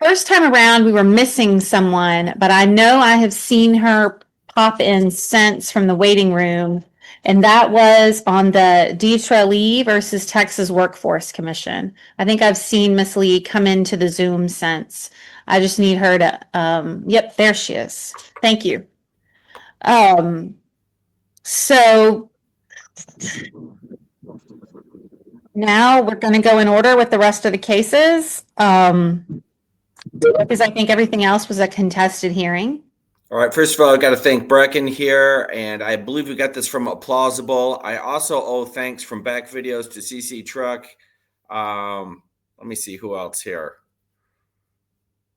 First time around, we were missing someone, but I know I have seen her pop in since from the waiting room, and that was on the Deetra Lee versus Texas Workforce Commission. I think I've seen Miss Lee come into the Zoom since. I just need her to, yep, there she is. Thank you. So now we're going to go in order with the rest of the cases. Because I think everything else was a contested hearing. All right, first of all, I got to thank Brecken here, and I believe we got this from Applausible. I also owe thanks from Back Videos to CC Truck. Let me see who else here.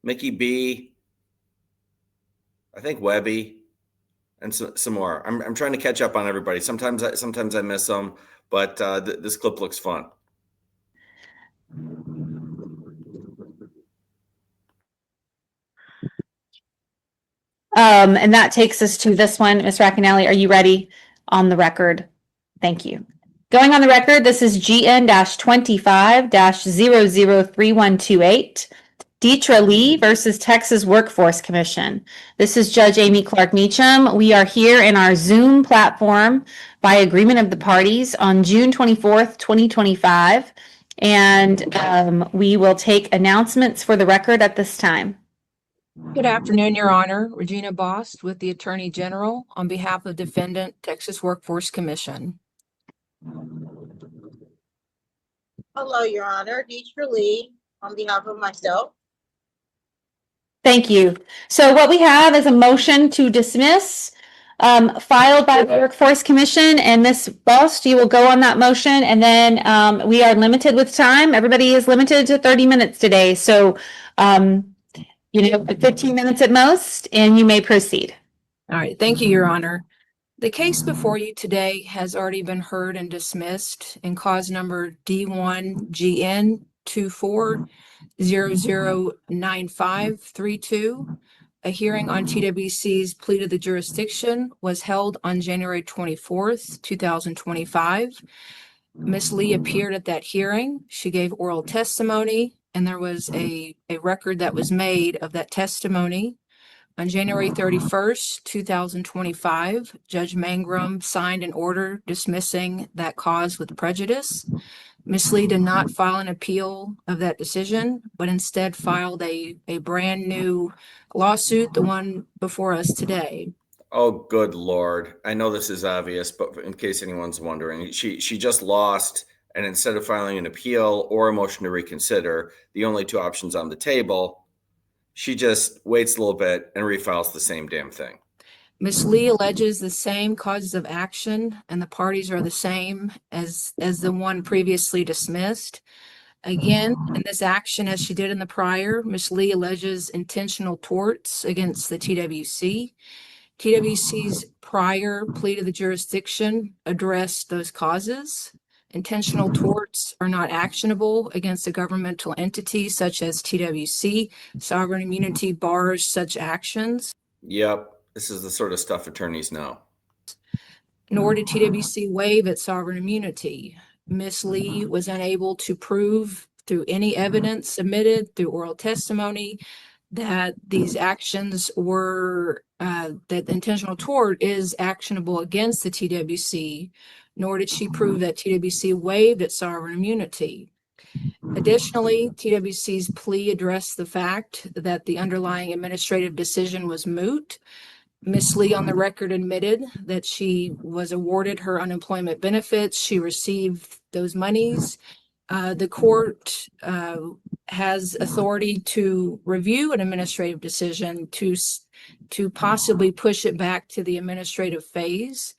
Mickey B, I think Webby, and some more. I'm trying to catch up on everybody. Sometimes I miss them, but this clip looks fun. And that takes us to this one. Ms. Racanelli, are you ready on the record? Thank you. Going on the record, this is GN-25-003128, Deetra Lee versus Texas Workforce Commission. This is Judge Amy Clark Meacham. We are here in our Zoom platform by agreement of the parties on June 24th, 2025. And we will take announcements for the record at this time. Good afternoon, Your Honor. Regina Bost with the Attorney General on behalf of Defendant Texas Workforce Commission. Hello, Your Honor. Deetra Lee on behalf of myself. Thank you. So what we have is a motion to dismiss filed by the Workforce Commission, and Ms. Bost, you will go on that motion, and then we are limited with time. Everybody is limited to 30 minutes today. So 15 minutes at most, and you may proceed. All right. Thank you, Your Honor. The case before you today has already been heard and dismissed in cause number D1GN24009532. A hearing on TWC's plea to the jurisdiction was held on January 24th, 2025. Ms. Lee appeared at that hearing. She gave oral testimony, and there was a record that was made of that testimony. On January 31st, 2025, Judge Mangrum signed an order dismissing that cause with prejudice. Ms. Lee did not file an appeal of that decision, but instead filed a brand new lawsuit, the one before us today. Oh, good Lord. I know this is obvious, but in case anyone's wondering, she just lost. And instead of filing an appeal or a motion to reconsider, the only two options on the table, she just waits a little bit and refiles the same damn thing. Ms. Lee alleges the same causes of action, and the parties are the same as the one previously dismissed. Again, in this action, as she did in the prior, Ms. Lee alleges intentional torts against the TWC. TWC's prior plea to the jurisdiction addressed those causes. Intentional torts are not actionable against a governmental entity such as TWC. Sovereign immunity bars such actions. Yep, this is the sort of stuff attorneys know. Nor did TWC waive its sovereign immunity. Ms. Lee was unable to prove through any evidence submitted through oral testimony that these actions were, that intentional tort is actionable against the TWC, nor did she prove that TWC waived its sovereign immunity. Additionally, TWC's plea addressed the fact that the underlying administrative decision was moot. Ms. Lee on the record admitted that she was awarded her unemployment benefits. She received those monies. The court has authority to review an administrative decision to possibly push it back to the administrative phase,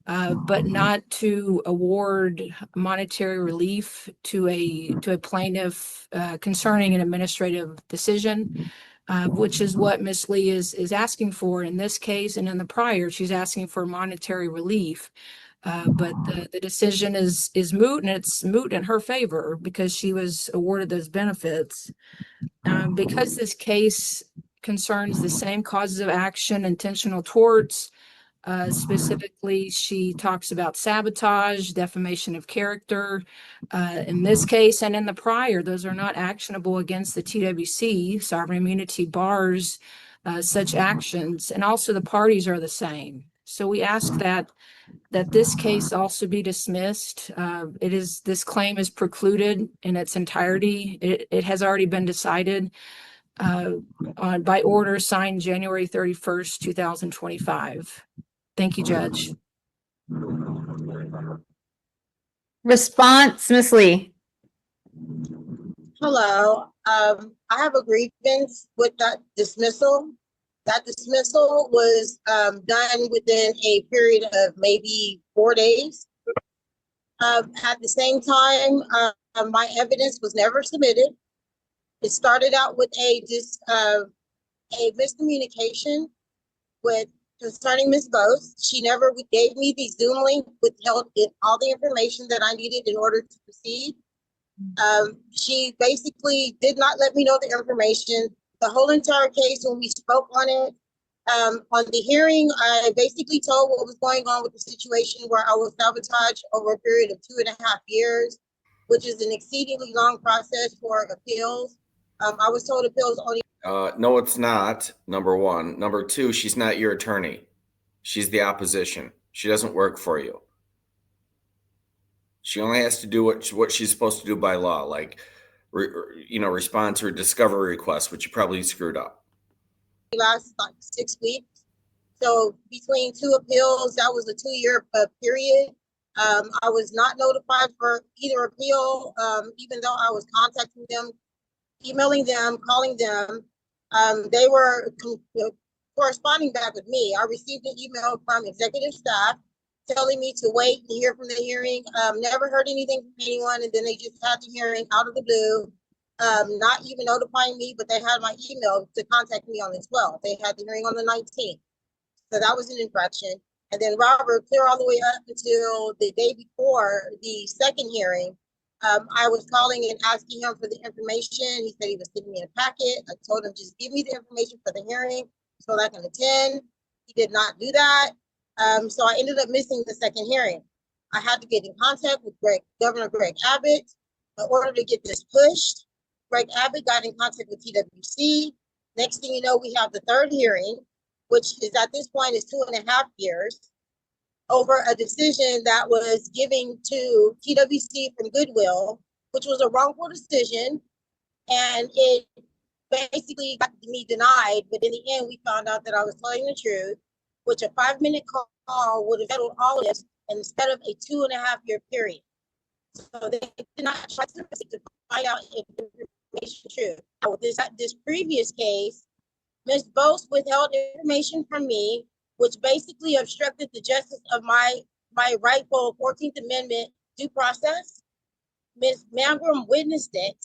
but not to award monetary relief to a plaintiff concerning an administrative decision, which is what Ms. Lee is asking for in this case, and in the prior, she's asking for monetary relief. But the decision is moot, and it's moot in her favor because she was awarded those benefits. Because this case concerns the same causes of action, intentional torts, Specifically, she talks about sabotage, defamation of character. In this case and in the prior, those are not actionable against the TWC. Sovereign immunity bars such actions, and also the parties are the same. So we ask that this case also be dismissed. This claim is precluded in its entirety. It has already been decided by order signed January 31st, 2025. Thank you, Judge. Response, Ms. Lee. Hello, I have a grievance with that dismissal. That dismissal was done within a period of maybe 4 days. At the same time, my evidence was never submitted. It started out with a miscommunication concerning Ms. Bose. She never gave me the Zoom link, withheld all the information that I needed in order to proceed. She basically did not let me know the information. The whole entire case, when we spoke on it, on the hearing, I basically told what was going on with the situation where I was sabotaged over a period of 2.5 years, which is an exceedingly long process for appeals. I was told appeals only. No, it's not, number one. Number two, she's not your attorney. She's the opposition. She doesn't work for you. She only has to do what she's supposed to do by law, like, respond to her discovery request, which you probably screwed up. Last like 6 weeks. So between two appeals, that was a 2-year period. I was not notified for either appeal, even though I was contacting them, emailing them, calling them. They were corresponding back with me. I received an email from executive staff telling me to wait and hear from the hearing. Never heard anything from anyone, and then they just had the hearing out of the blue, not even notifying me, but they had my email to contact me on the 12th. They had the hearing on the 19th. So that was an infraction. And then Robert, clear all the way up until the day before the second hearing, I was calling and asking him for the information. He said he was giving me a packet. I told him, just give me the information for the hearing so that I can attend. He did not do that. So I ended up missing the second hearing. I had to get in contact with Governor Greg Abbott in order to get this pushed. Greg Abbott got in contact with TWC. Next thing you know, we have the third hearing, which is at this point is 2.5 years, over a decision that was given to TWC from Goodwill, which was a wrongful decision. And it basically got me denied. But in the end, we found out that I was telling the truth, which a 5-minute call would have settled all of this instead of a 2.5-year period. So they did not try to find out if the information is true. Now, this previous case, Ms. Bose withheld information from me, which basically obstructed the justice of my rightful 14th Amendment due process. Ms. Mangrum witnessed it.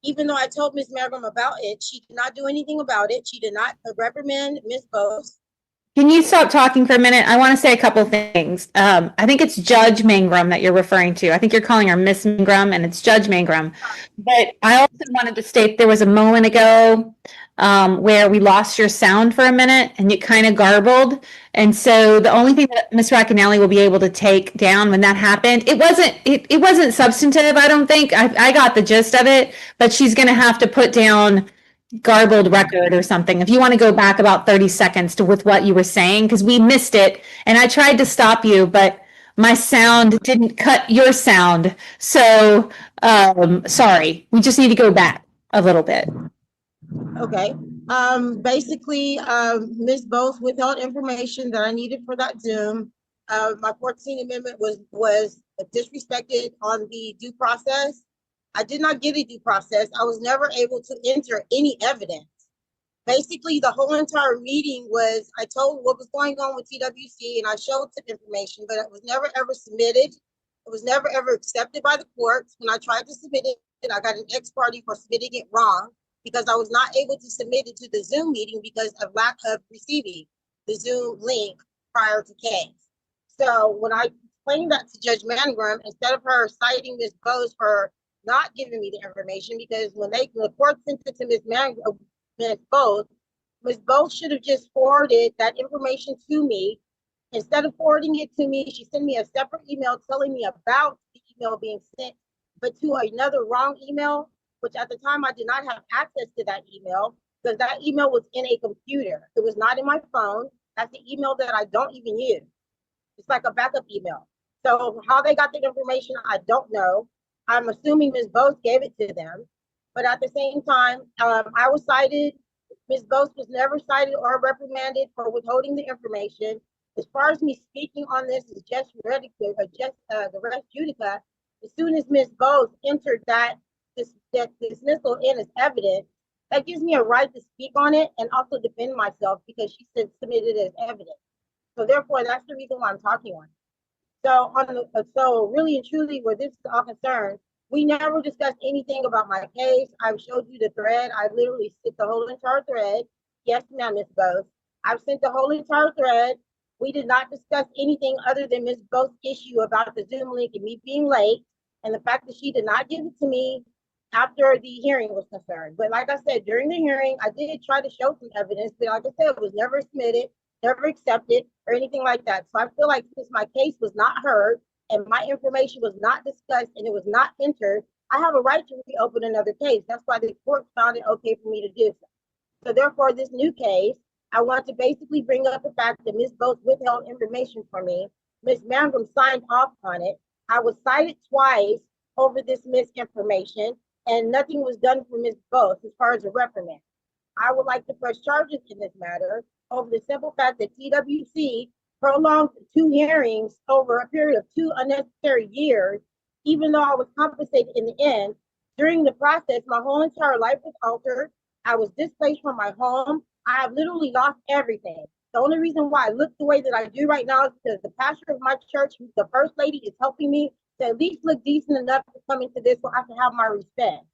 Even though I told Ms. Mangrum about it, she did not do anything about it. She did not reprimand Ms. Bose. Can you stop talking for a minute? I want to say a couple things. I think it's Judge Mangrum that you're referring to. I think you're calling her Miss Mangrum, and it's Judge Mangrum. But I also wanted to state there was a moment ago where we lost your sound for a minute, and you kind of garbled. And so the only thing that Ms. Racanelli will be able to take down when that happened, it wasn't substantive. I don't think I got the gist of it, but she's going to have to put down garbled record or something. If you want to go back about 30 seconds with what you were saying, because we missed it and I tried to stop you, but my sound didn't cut your sound. So sorry, we just need to go back a little bit. Okay. Basically, Ms. Bose withheld information that I needed for that Zoom. My 14th Amendment was disrespected on the due process. I did not get a due process. I was never able to enter any evidence. Basically, the whole entire meeting was, I told what was going on with TWC and I showed some information, but it was never ever submitted. It was never ever accepted by the courts. When I tried to submit it, I got an ex parte for submitting it wrong because I was not able to submit it to the Zoom meeting because of lack of receiving the Zoom link prior to case. So when I explained that to Judge Mangrum, instead of her citing Ms. Bose for not giving me the information, because when the court sent it to Ms. Bose should have just forwarded that information to me Instead of forwarding it to me, she sent me a separate email telling me about the email being sent, but to another wrong email, which at the time I did not have access to that email because that email was in a computer. It was not in my phone. That's the email that I don't even use. It's like a backup email. So how they got the information, I don't know. I'm assuming Ms. Bose gave it to them. But at the same time, I was cited. Ms. Bose was never cited or reprimanded for withholding the information. As far as me speaking on this is just the res judica. As soon as Ms. Bose entered that dismissal in as evidence, that gives me a right to speak on it and also defend myself because she said submitted it as evidence. So therefore, that's the reason why I'm talking on it. So really and truly, where this is all concerned, we never discussed anything about my case. I've showed you the thread. I literally sent the whole entire thread. Yes, ma'am, Ms. Bose. I've sent the whole entire thread. We did not discuss anything other than Ms. Bose's issue about the Zoom link and me being late and the fact that she did not give it to me after the hearing was concerned. But like I said, during the hearing, I did try to show some evidence, but like I said, it was never submitted, never accepted, or anything like that. So I feel like since my case was not heard and my information was not discussed and it was not entered, I have a right to reopen another case. That's why the court found it okay for me to do so. So therefore, this new case, I want to basically bring up the fact that Ms. Bose withheld information from me. Ms. Mangrum signed off on it. I was cited twice over this misinformation, and nothing was done for Ms. Bose as far as a reprimand. I would like to press charges in this matter over the simple fact that TWC prolonged 2 hearings over a period of 2 unnecessary years, even though I was compensated in the end. During the process, my whole entire life was altered. I was displaced from my home. I have literally lost everything. The only reason why I look the way that I do right now is because the pastor of my church, the first lady, is helping me to at least look decent enough to come into this so I can have my respect,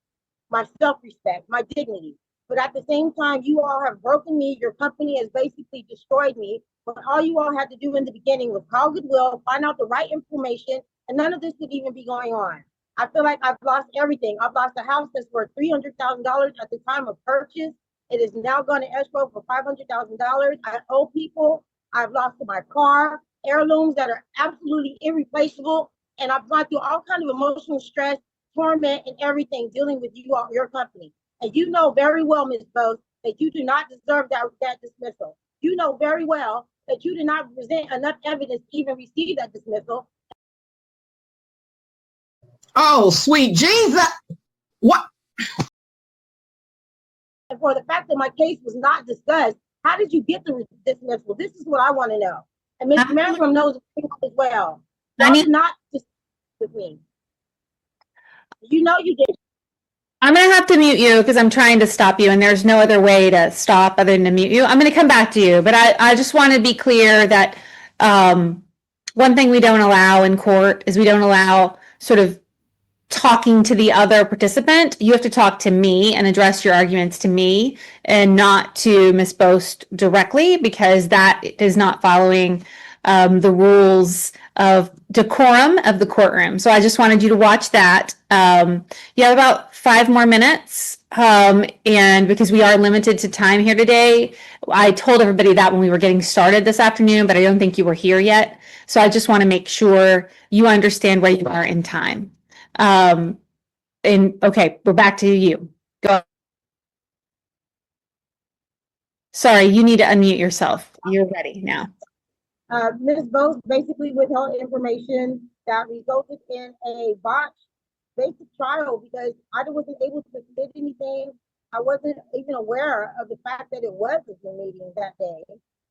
my self-respect, my dignity. But at the same time, you all have broken me. Your company has basically destroyed me. But all you all had to do in the beginning was call Goodwill, find out the right information, and none of this would even be going on. I feel like I've lost everything. I've lost a house that's worth $300,000 at the time of purchase. It is now going to escrow for $500,000. I owe people. I've lost my car, heirlooms that are absolutely irreplaceable. And I've gone through all kinds of emotional stress, torment, and everything dealing with you all, your company. And you know very well, Ms. Bose, that you do not deserve that dismissal. You know very well that you did not present enough evidence to even receive that dismissal. Oh, sweet Jesus. What? And for the fact that my case was not discussed, how did you get the dismissal? This is what I want to know. And Ms. Mangrum knows as well. Y'all did not discuss with me. You know you did. I'm going to have to mute you because I'm trying to stop you and there's no other way to stop other than to mute you. I'm going to come back to you, but I just want to be clear that one thing we don't allow in court is we don't allow sort of talking to the other participant. You have to talk to me and address your arguments to me and not to Ms. Bose directly because that is not following the rules of decorum of the courtroom. So I just wanted you to watch that. You have about 5 more minutes. And because we are limited to time here today, I told everybody that when we were getting started this afternoon, but I don't think you were here yet. So I just want to make sure you understand where you are in time. And okay, we're back to you. Go. Sorry, you need to unmute yourself. You're ready now. Ms. Bose basically withheld information that resulted in a botched basic trial because I wasn't able to submit anything. I wasn't even aware of the fact that it was a Zoom meeting that day.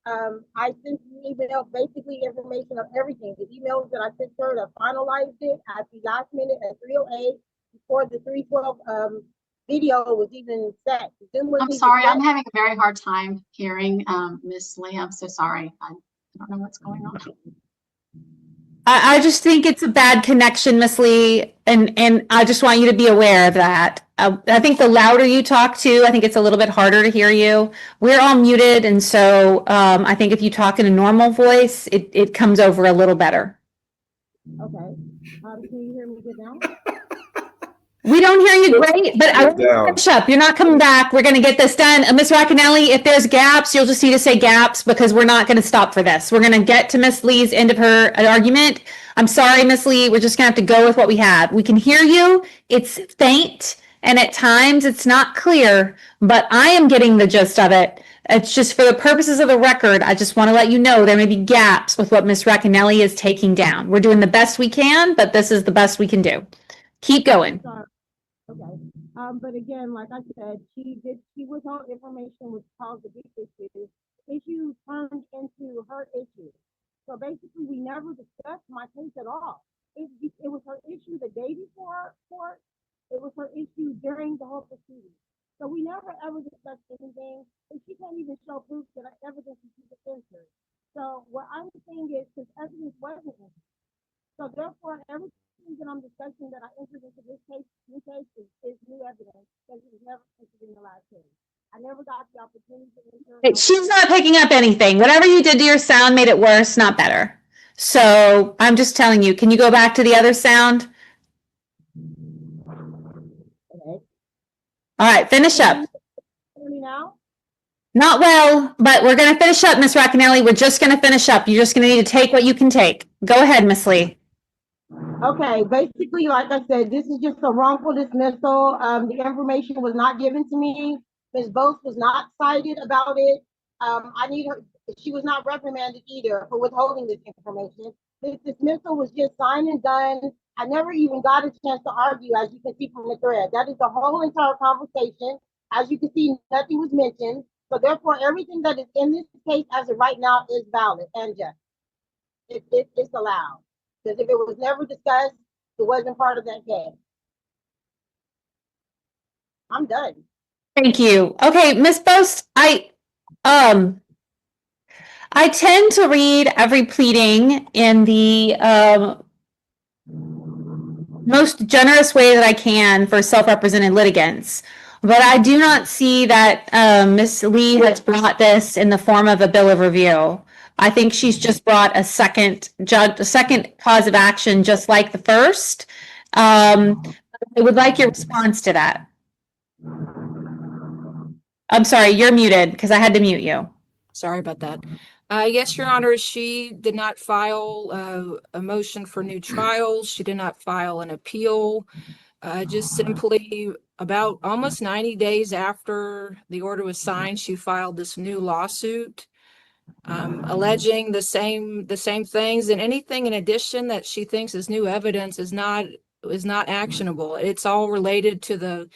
I sent an email, basically information of everything. The emails that I sent her to finalize it at the last minute at 3:08 before the 3:12 video was even set. I'm sorry, I'm having a very hard time hearing Ms. Lee. I'm so sorry. I don't know what's going on. I just think it's a bad connection, Miss Lee, and I just want you to be aware of that. I think the louder you talk too, I think it's a little bit harder to hear you. We're all muted, and so I think if you talk in a normal voice, it comes over a little better. Okay. Can you hear me good now? We don't hear you great, but I Sit down. finish up. You're not coming back. We're going to get this done. Ms. Racanelli, if there's gaps, you'll just need to say gaps because we're not going to stop for this. We're going to get to Ms. Lee's end of her argument. I'm sorry, Ms. Lee. We're just going to have to go with what we have. We can hear you. It's faint and at times it's not clear, but I am getting the gist of it. It's just for the purposes of the record. I just want to let you know there may be gaps with what Ms. Racanelli is taking down. We're doing the best we can, but this is the best we can do. Keep going. Sorry. Okay. But again, like I said, she withheld information which caused a big issue. Issue turned into her issue. So basically, we never discussed my case at all. It was her issue the day before court. It was her issue during the whole proceeding. So we never ever discussed anything, and she can't even show proof that evidence is entered. So what I'm saying is, because evidence wasn't entered. So therefore, everything that I'm discussing that I entered into this case, new case is new evidence because it was never entered in the last case. I never got the opportunity to enter. She's not picking up anything. Whatever you did to your sound made it worse, not better. So I'm just telling you, can you go back to the other sound? Okay. All right, finish up. Hear me now? Not well, but we're going to finish up, Ms. Racanelli. We're just going to finish up. You're just going to need to take what you can take. Go ahead, Ms. Lee. Okay, basically, like I said, this is just a wrongful dismissal. The information was not given to me. Ms. Bose was not cited about it. I need her, she was not reprimanded either for withholding this information. This dismissal was just signed and done. I never even got a chance to argue, as you can see from the thread. That is the whole entire conversation. As you can see, nothing was mentioned. So therefore, everything that is in this case as of right now is valid and just. It's allowed. Because if it was never discussed, it wasn't part of that case. I'm done. Thank you. Okay, Ms. Bose, I tend to read every pleading in the most generous way that I can for self-represented litigants. But I do not see that Ms. Lee has brought this in the form of a bill of review. I think she's just brought a second cause of action, just like the first. I would like your response to that. I'm sorry, you're muted because I had to mute you. Sorry about that. Yes, Your Honor, she did not file a motion for new trials. She did not file an appeal. Just simply about almost 90 days after the order was signed, she filed this new lawsuit alleging the same things, and anything in addition that she thinks is new evidence is not actionable. It's all related to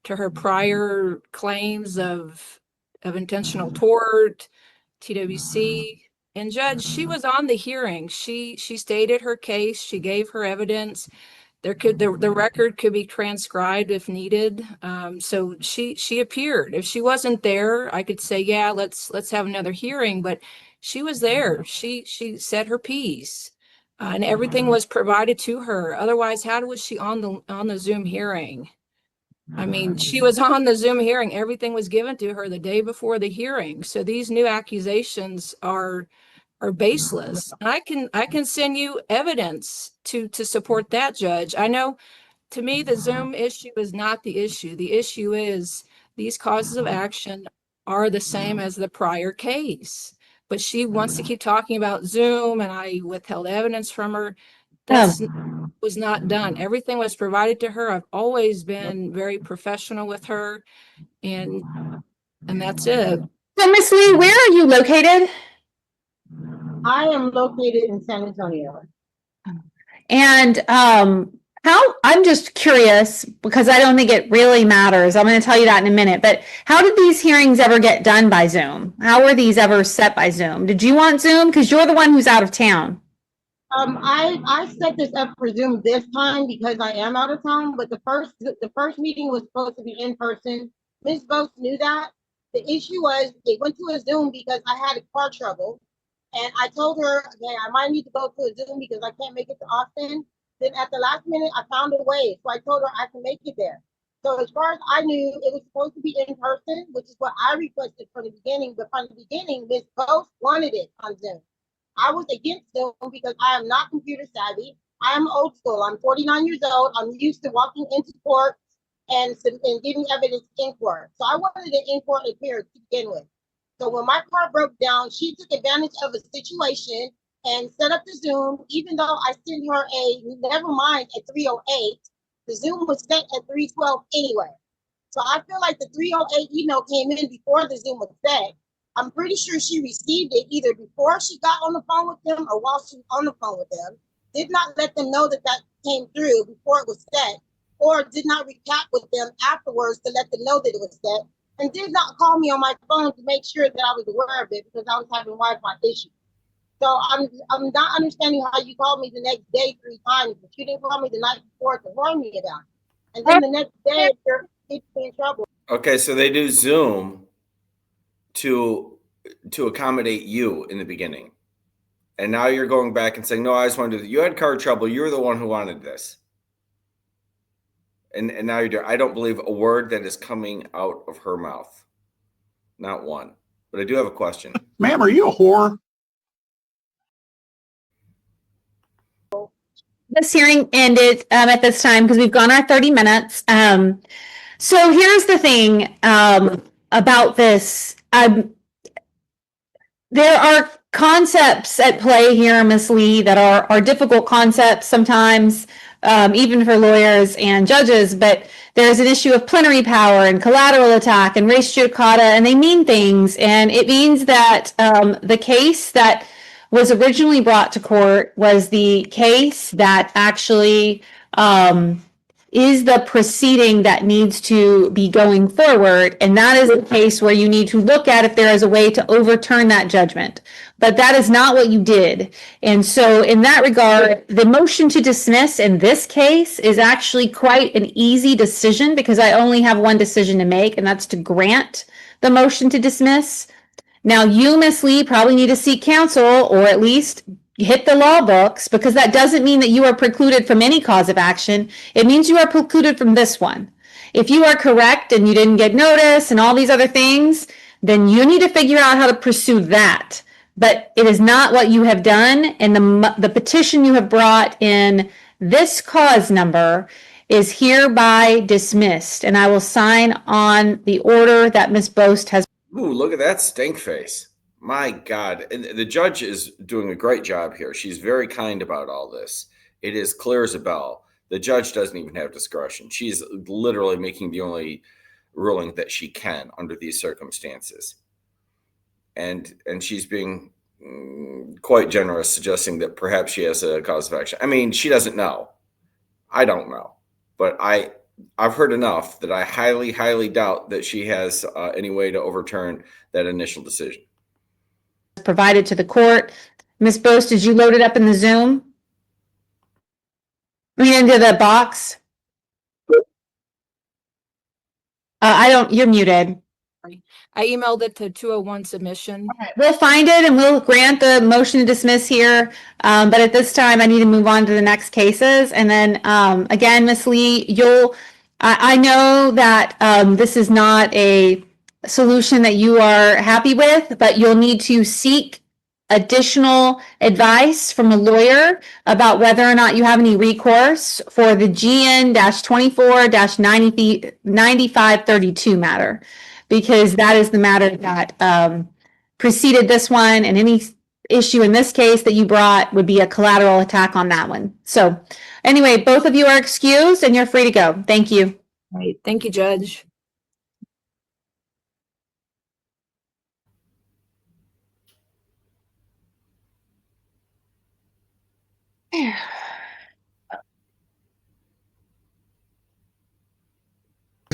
her prior claims of intentional tort, TWC. And Judge, she was on the hearing. She stated her case. She gave her evidence. The record could be transcribed if needed. So she appeared. If she wasn't there, I could say, yeah, let's have another hearing. But she was there. She said her piece, and everything was provided to her. Otherwise, how was she on the Zoom hearing? I mean, she was on the Zoom hearing. Everything was given to her the day before the hearing. So these new accusations are baseless. And I can send you evidence to support that, Judge. I know, to me, the Zoom issue is not the issue. The issue is these causes of action are the same as the prior case. But she wants to keep talking about Zoom, and I withheld evidence from her. That was not done. Everything was provided to her. I've always been very professional with her, and that's it. So, Ms. Lee, where are you located? I am located in San Antonio. And I'm just curious because I don't think it really matters. I'm going to tell you that in a minute. But how did these hearings ever get done by Zoom? How were these ever set by Zoom? Did you want Zoom? Because you're the one who's out of town. I set this up for Zoom this time because I am out of town, but the first meeting was supposed to be in person. Ms. Bose knew that. The issue was it went to a Zoom because I had a car trouble. And I told her, okay, I might need to go to a Zoom because I can't make it to Austin. Then at the last minute, I found a way. So I told her I can make it there. So as far as I knew, it was supposed to be in person, which is what I requested from the beginning. But from the beginning, Ms. Bose wanted it on Zoom. I was against Zoom because I am not computer savvy. I'm old school. I'm 49 years old. I'm used to walking into court and giving evidence in court. So I wanted an in court appearance to begin with. So when my car broke down, she took advantage of a situation and set up the Zoom, even though I sent her a never mind at 3:08. The Zoom was set at 3:12 anyway. So I feel like the 3:08 email came in before the Zoom was set. I'm pretty sure she received it either before she got on the phone with them or while she was on the phone with them. Did not let them know that that came through before it was set, or did not recap with them afterwards to let them know that it was set, and did not call me on my phone to make sure that I was aware of it because I was having Wi-Fi issues. So I'm not understanding how you called me the next day 3 times, but you didn't call me the night before to warn me about it. And then the next day, you're in trouble. Okay, so they do Zoom to accommodate you in the beginning. And now you're going back and saying, no, I just wanted to, you had car trouble. You were the one who wanted this. And now you're doing, I don't believe a word that is coming out of her mouth. Not one. But I do have a question. Ma'am, are you a whore? This hearing ended at this time because we've gone our 30 minutes. So here's the thing about this. There are concepts at play here, Ms. Lee, that are difficult concepts sometimes, even for lawyers and judges, but there's an issue of plenary power and collateral attack and res judicata, and they mean things. And it means that the case that was originally brought to court was the case that actually is the proceeding that needs to be going forward. And that is a case where you need to look at if there is a way to overturn that judgment. But that is not what you did. And so in that regard, the motion to dismiss in this case is actually quite an easy decision because I only have one decision to make, and that's to grant the motion to dismiss. Now, you, Ms. Lee, probably need to seek counsel or at least hit the law books, because that doesn't mean that you are precluded from any cause of action. It means you are precluded from this one. If you are correct and you didn't get notice and all these other things, then you need to figure out how to pursue that. But it is not what you have done, and the petition you have brought in this cause number is hereby dismissed, and I will sign on the order that Ms. Boast has. Ooh, look at that stink face. My God. And the judge is doing a great job here. She's very kind about all this. It is clear as a bell. The judge doesn't even have discretion. She's literally making the only ruling that she can under these circumstances. And she's being quite generous, suggesting that perhaps she has a cause of action. I mean, she doesn't know. I don't know. But I've heard enough that I highly, highly doubt that she has any way to overturn that initial decision. Provided to the court. Ms. Boast, did you load it up in the Zoom? I mean, into the box? You're muted. I emailed it to 201 submission. We'll find it and we'll grant the motion to dismiss here. But at this time, I need to move on to the next cases. And then again, Ms. Lee, I know that this is not a solution that you are happy with, but you'll need to seek additional advice from a lawyer about whether or not you have any recourse for the GN-24-9532 matter, because that is the matter that preceded this one, and any issue in this case that you brought would be a collateral attack on that one. So anyway, both of you are excused and you're free to go. Thank you. All right. Thank you, Judge.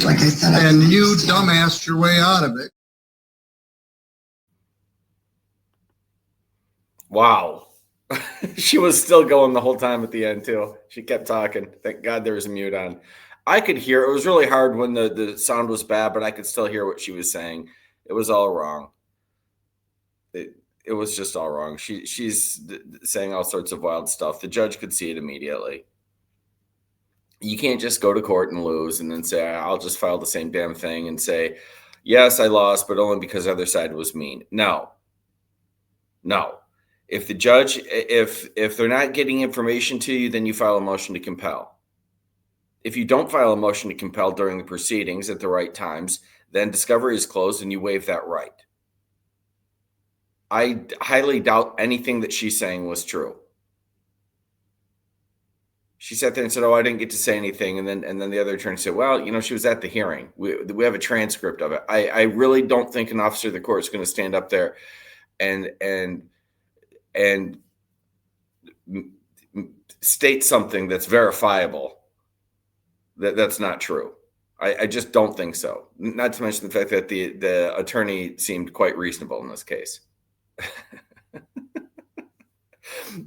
Like I said, and you dumbassed your way out of it. Wow. She was still going the whole time at the end, too. She kept talking. Thank God there was a mute on. I could hear. It was really hard when the sound was bad, but I could still hear what she was saying. It was all wrong. It was just all wrong. She's saying all sorts of wild stuff. The judge could see it immediately. You can't just go to court and lose and then say, I'll just file the same damn thing and say, yes, I lost, but only because the other side was mean. No. If the judge, if they're not getting information to you, then you file a motion to compel. If you don't file a motion to compel during the proceedings at the right times, then discovery is closed and you waive that right. I highly doubt anything that she's saying was true. She sat there and said, "Oh, I didn't get to say anything," and then the other attorney said, "Well, you know, she was at the hearing. We have a transcript of it." I really don't think an officer of the court is going to stand up there and state something that's verifiable. That's not true. I just don't think so. Not to mention the fact that the attorney seemed quite reasonable in this case.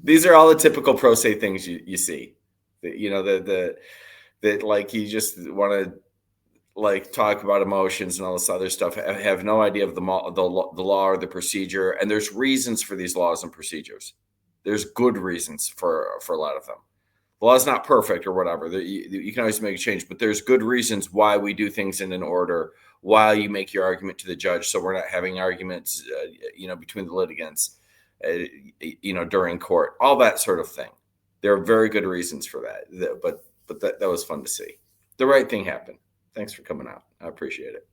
These are all the typical pro se things you see. You know, that like you just want to like talk about emotions and all this other stuff. Have no idea of the law or the procedure. And there's reasons for these laws and procedures. There's good reasons for a lot of them. The law is not perfect or whatever. You can always make a change, but there's good reasons why we do things in an order, while you make your argument to the judge, so we're not having arguments, between the litigants, during court, all that sort of thing. There are very good reasons for that, but that was fun to see. The right thing happened. Thanks for coming out. I appreciate it.